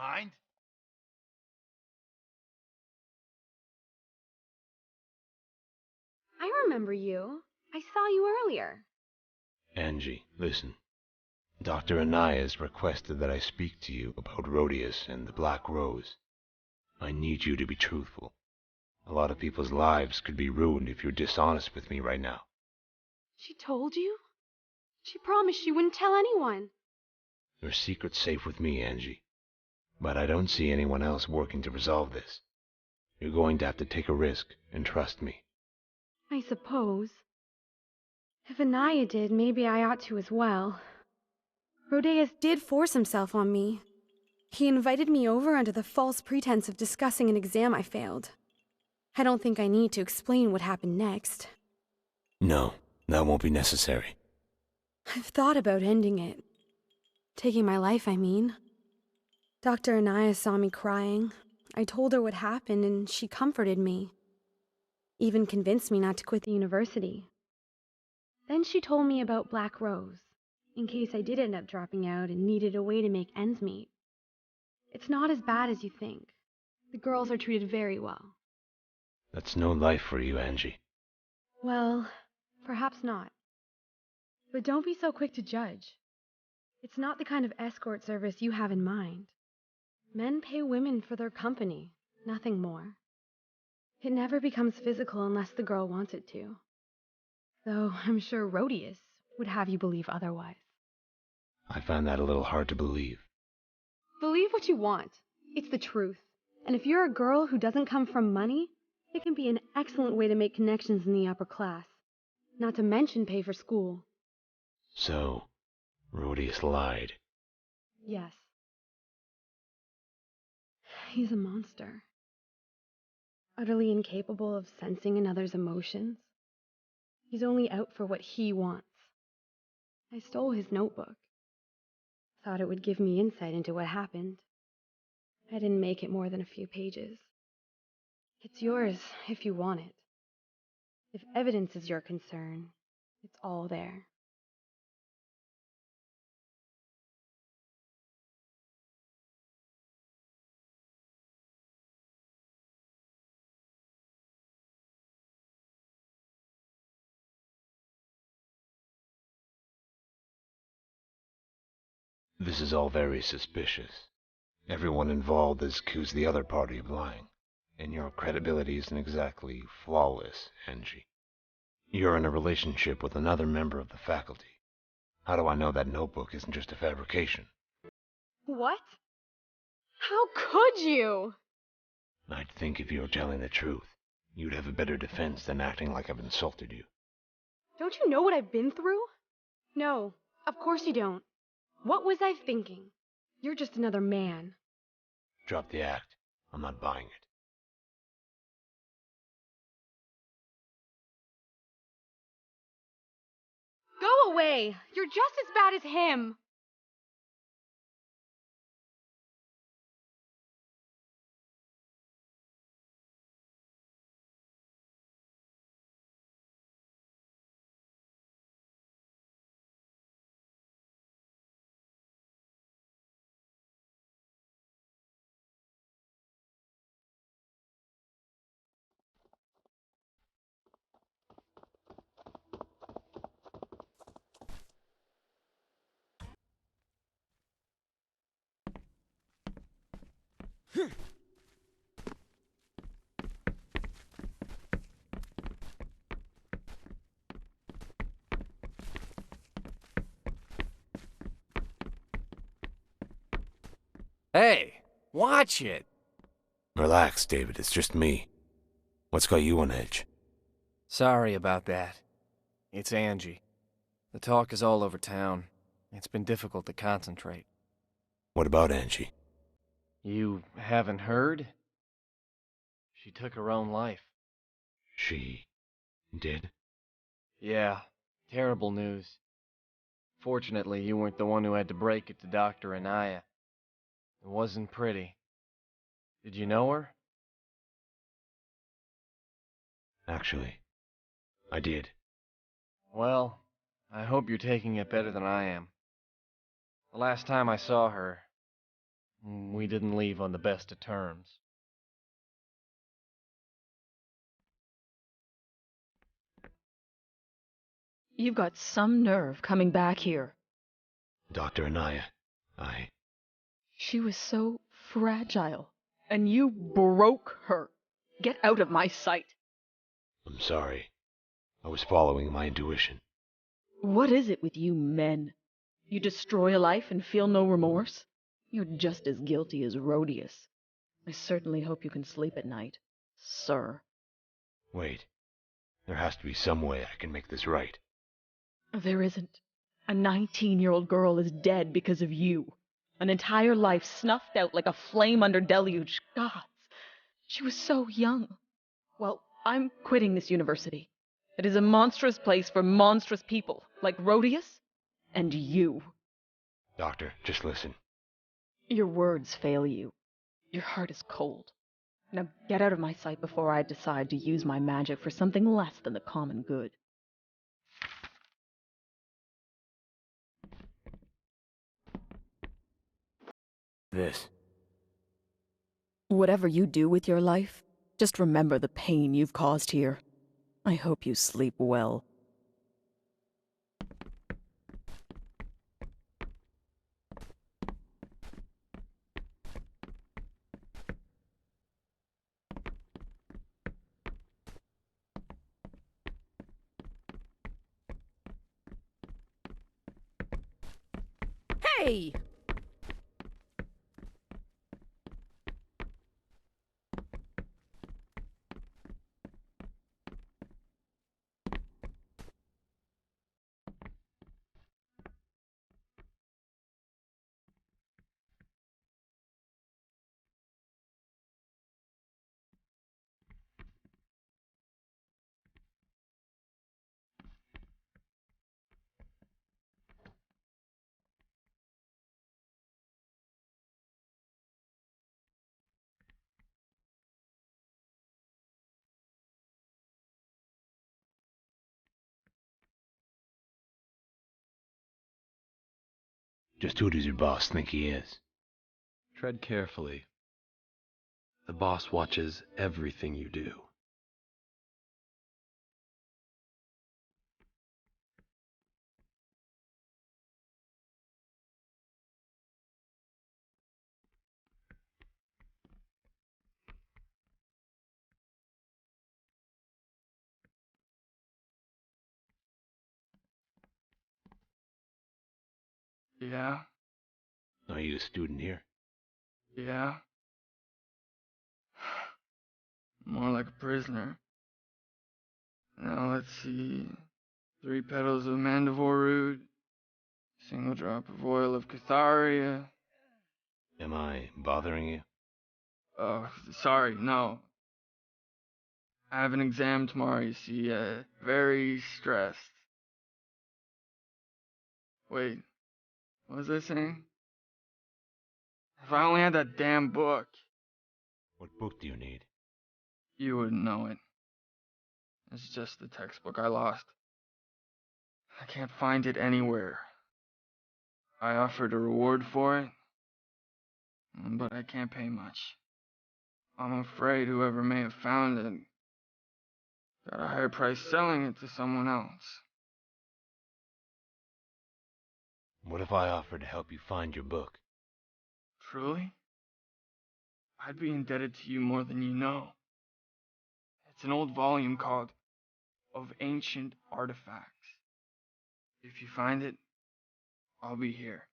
mind? I remember you. I saw you earlier. Angie, listen. Dr. Anais requested that I speak to you about Rhodius and the Black Rose. I need you to be truthful. A lot of people's lives could be ruined if you're dishonest with me right now. She told you? She promised she wouldn't tell anyone. Your secret's safe with me, Angie. But I don't see anyone else working to resolve this. You're going to have to take a risk and trust me. I suppose. If Anaya did, maybe I ought to as well. Rhodeus did force himself on me. He invited me over under the false pretense of discussing an exam I failed. I don't think I need to explain what happened next. No, that won't be necessary. I've thought about ending it. Taking my life, I mean. Dr. Anaya saw me crying. I told her what happened, and she comforted me. Even convinced me not to quit the university. Then she told me about Black Rose, in case I did end up dropping out and needed a way to make ends meet. It's not as bad as you think. The girls are treated very well. That's no life for you, Angie. Well, perhaps not. But don't be so quick to judge. It's not the kind of escort service you have in mind. Men pay women for their company, nothing more. It never becomes physical unless the girl wants it to. Though I'm sure Rhodius would have you believe otherwise. I find that a little hard to believe. Believe what you want. It's the truth. And if you're a girl who doesn't come from money, it can be an excellent way to make connections in the upper class. Not to mention pay for school. So, Rhodius lied. Yes. He's a monster. Utterly incapable of sensing another's emotions. He's only out for what he wants. I stole his notebook. Thought it would give me insight into what happened. I didn't make it more than a few pages. It's yours if you want it. If evidence is your concern, it's all there. This is all very suspicious. Everyone involved has accused the other party of lying, and your credibility isn't exactly flawless, Angie. You're in a relationship with another member of the faculty. How do I know that notebook isn't just a fabrication? What? How could you? I'd think if you were telling the truth, you'd have a better defense than acting like I've insulted you. Don't you know what I've been through? No, of course you don't. What was I thinking? You're just another man. Drop the act. I'm not buying it. Go away! You're just as bad as him! Hey, watch it! Relax, David. It's just me. What's got you on edge? Sorry about that. It's Angie. The talk is all over town. It's been difficult to concentrate. What about Angie? You haven't heard? She took her own life. She did? Yeah, terrible news. Fortunately, you weren't the one who had to break it to Dr. Anaya. It wasn't pretty. Did you know her? Actually, I did. Well, I hope you're taking it better than I am. The last time I saw her, We didn't leave on the best of terms. You've got some nerve coming back here. Dr. Anaya, She was so fragile, and you broke her. Get out of my sight. I'm sorry. I was following my intuition. What is it with you men? You destroy a life and feel no remorse? You're just as guilty as Rhodius. I certainly hope you can sleep at night, sir. Wait. There has to be some way I can make this right. There isn't. A 19-year-old girl is dead because of you. An entire life snuffed out like a flame under deluge. Gods, she was so young. Well, I'm quitting this university. It is a monstrous place for monstrous people, like Rhodius and you. Doctor, just listen. Your words fail you. Your heart is cold. Now get out of my sight before I decide to use my magic for something less than the common good. This. Whatever you do with your life, just remember the pain you've caused here. I hope you sleep well. Hey! Just who does your boss think he is? Tread carefully. The boss watches everything you do. Yeah, Are you a student here? yeah. More like a prisoner. Now let's see. 3 petals of mandivore root, single drop of oil of catharia. Am I bothering you? Oh, sorry, no. I have an exam tomorrow, you see. Very stressed. Wait, what was I saying? If I only had that damn book, What book do you need? you wouldn't know it. It's just the textbook I lost. I can't find it anywhere. I offered a reward for it, but I can't pay much. I'm afraid whoever may have found it got a higher price selling it to someone else. What if I offer to help you find your book? Truly? I'd be indebted to you more than you know. It's an old volume called Of Ancient Artifacts. If you find it, I'll be here.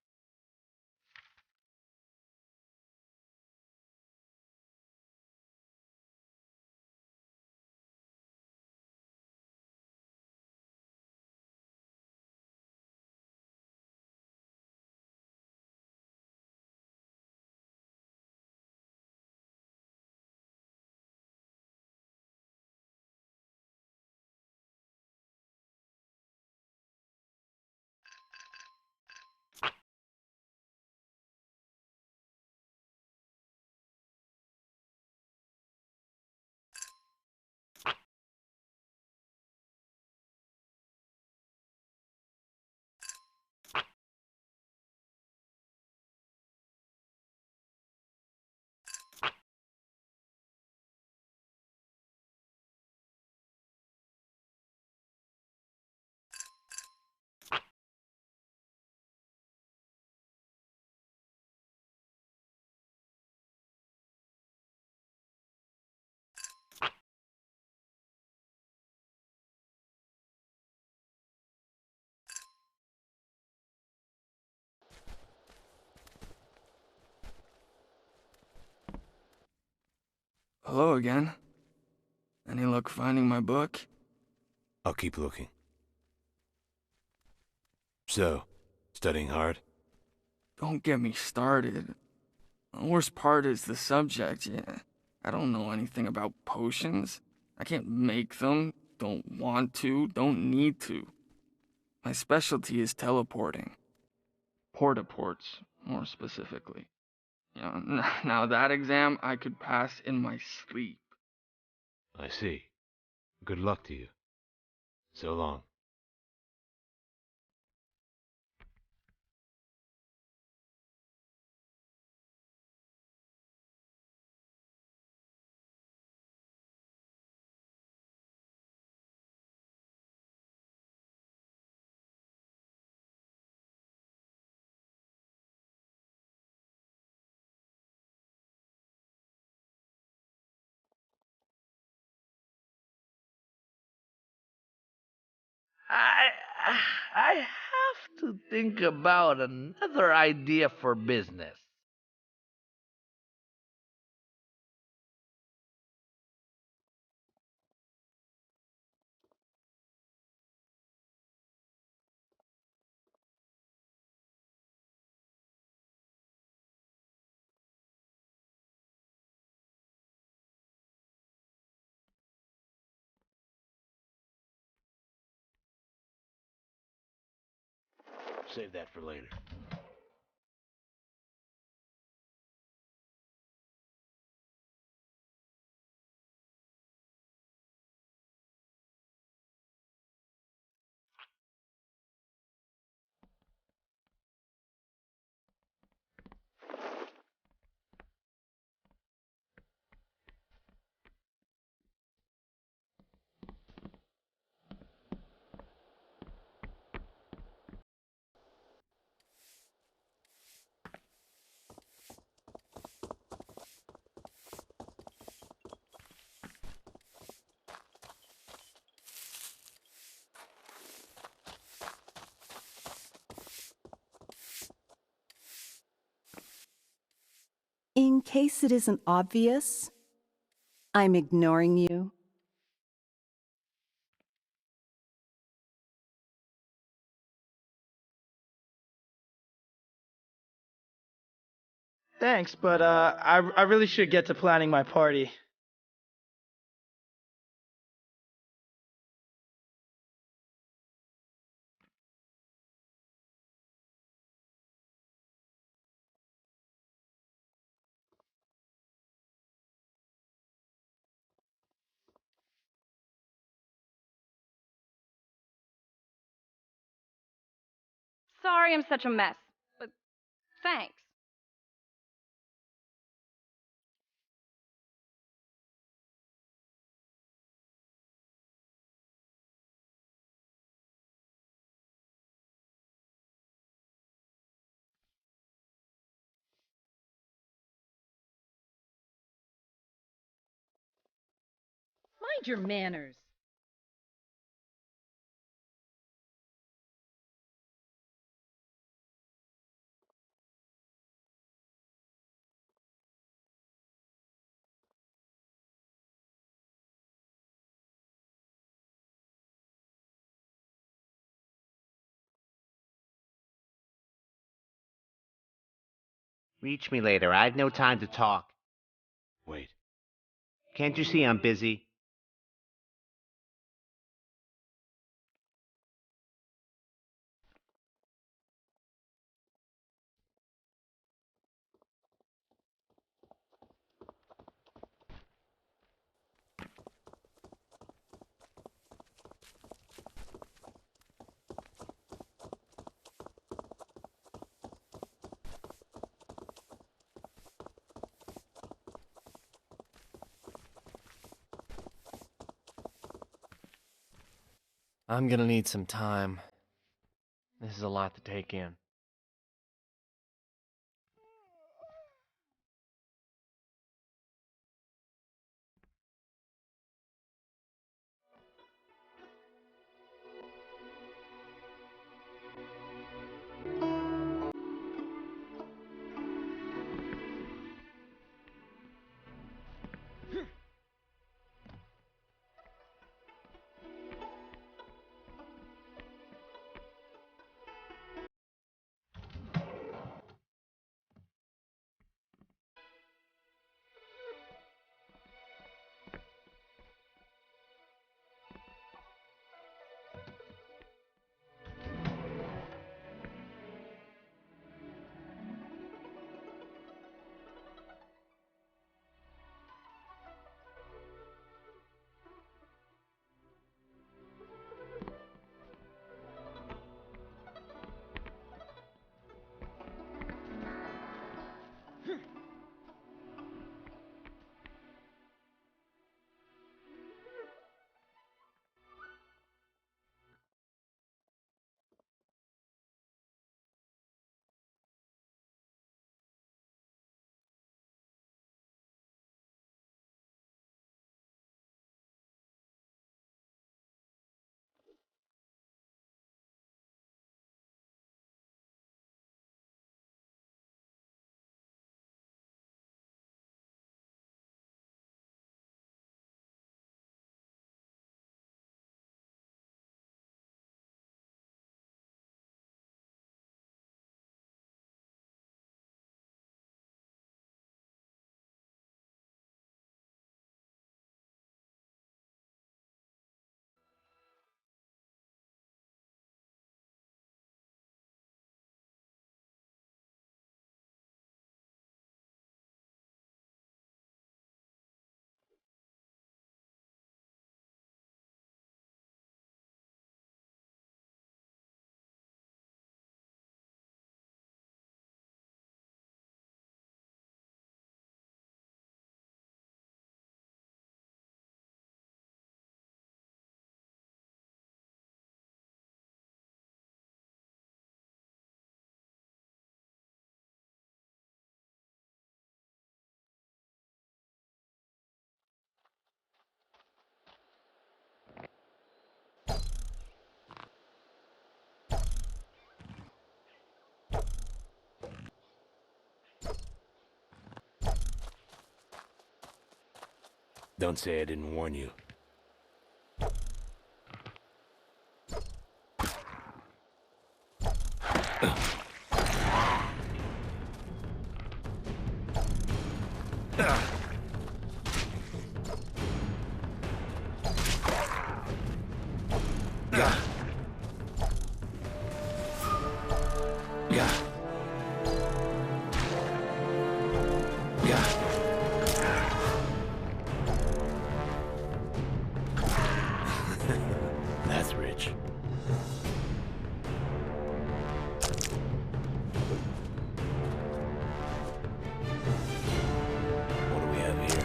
Hello again. Any luck finding my book? I'll keep looking. So, studying hard? Don't get me started. The worst part is the subject. Yeah, I don't know anything about potions. I can't make them, don't want to, don't need to. My specialty is teleporting. Portaports, more specifically. Now that exam I could pass in my sleep. I see. Good luck to you. So long. I I have to think about another idea for business. Save that for later. In case it isn't obvious, I'm ignoring you. Thanks, but I really should get to planning my party. Sorry I'm such a mess, but thanks. Mind your manners. Reach me later. I've no time to talk. Wait. Can't you see I'm busy? I'm gonna need some time. This is a lot to take in. Don't say I didn't warn you. That's rich. What do we have here?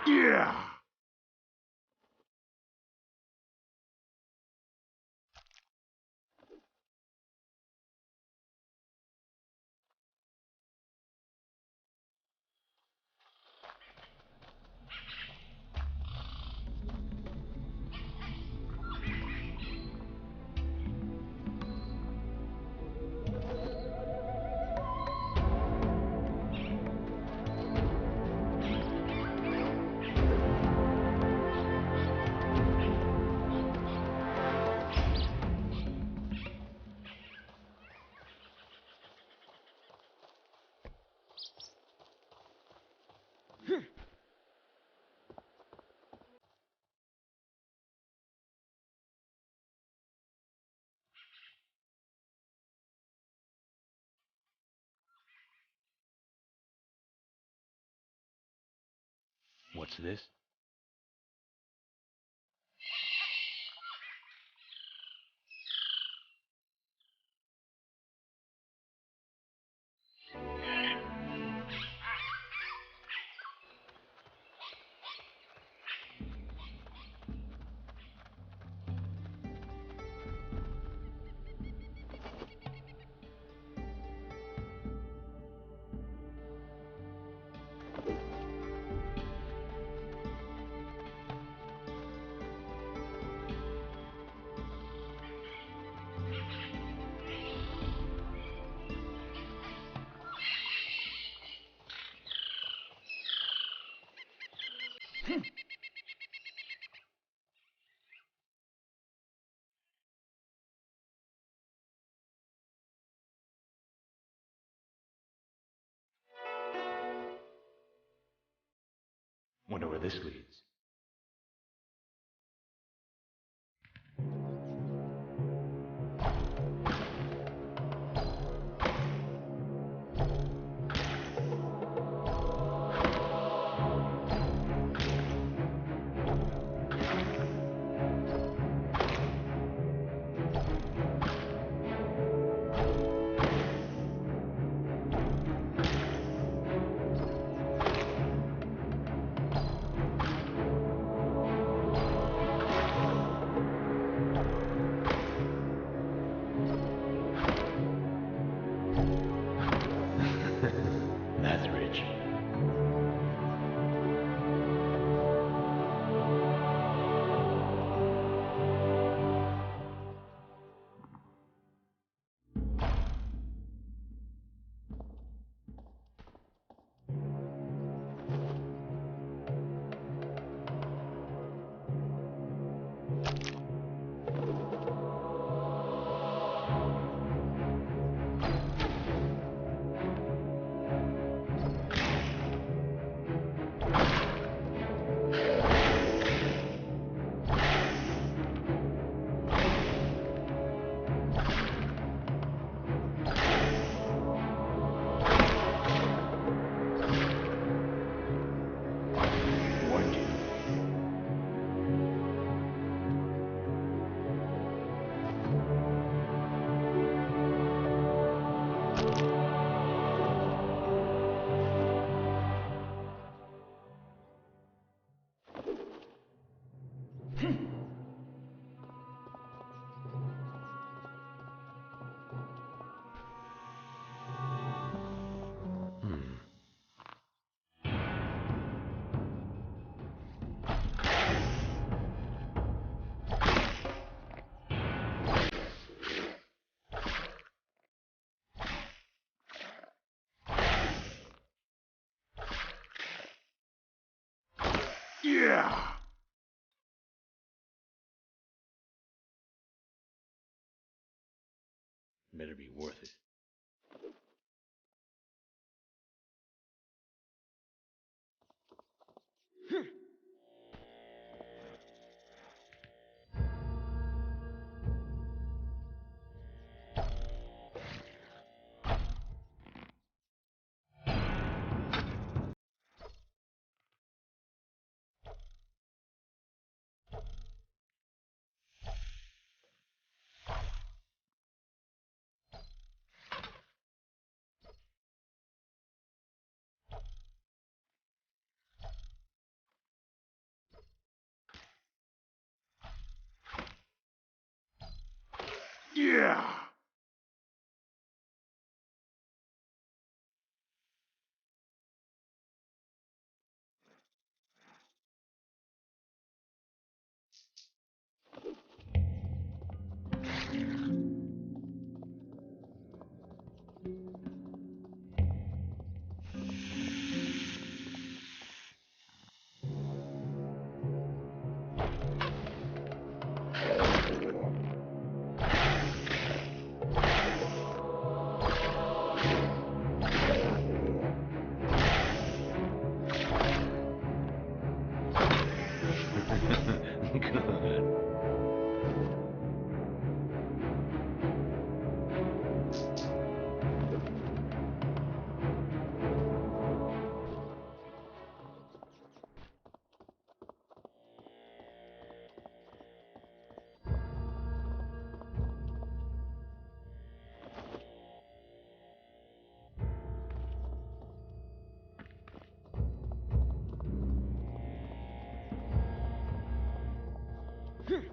Yeah! What's this? Wonder where this leads. That's rich. Warned you. Yeah. Better be worth it. Yeah. Good. Good.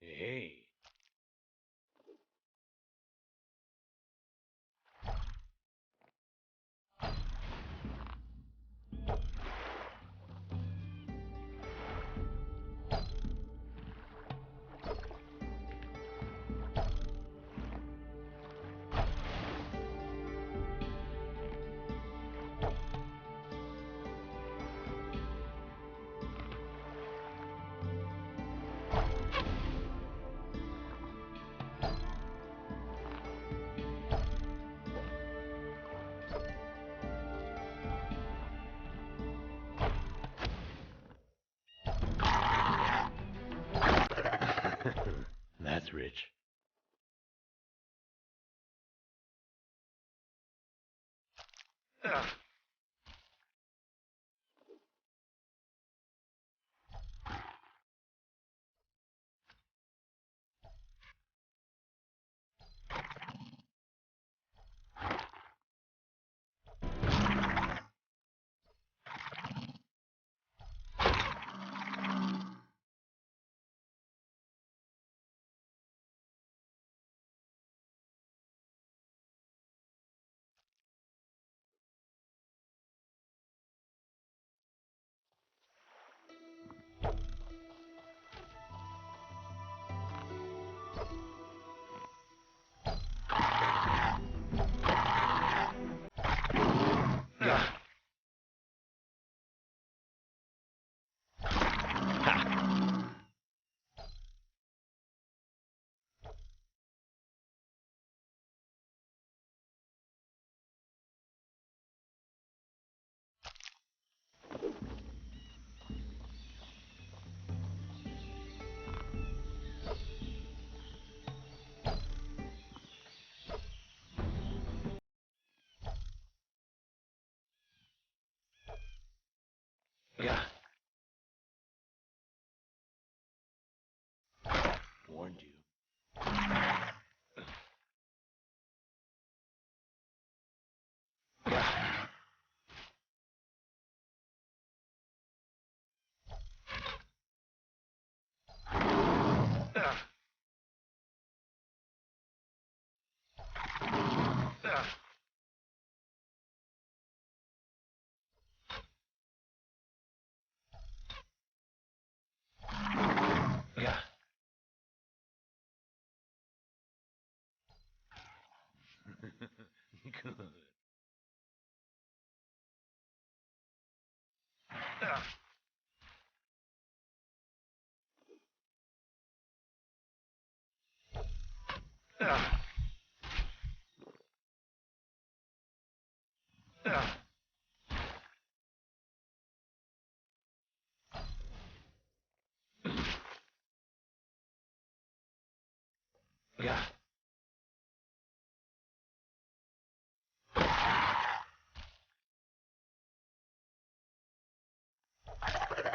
Hey. That's rich.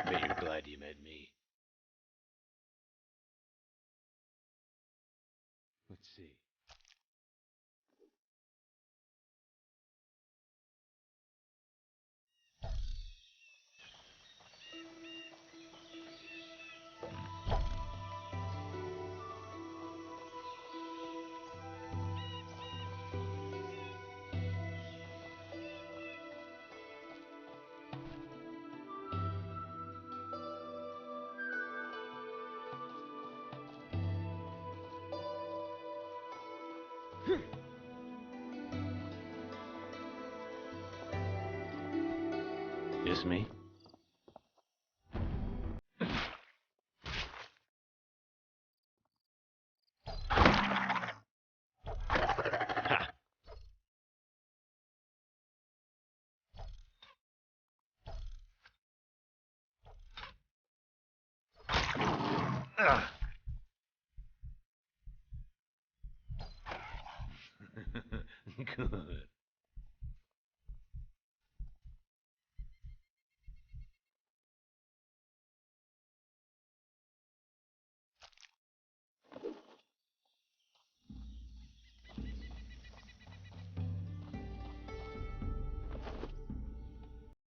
Bet you're glad you met me. Let's see. Just me? Ha!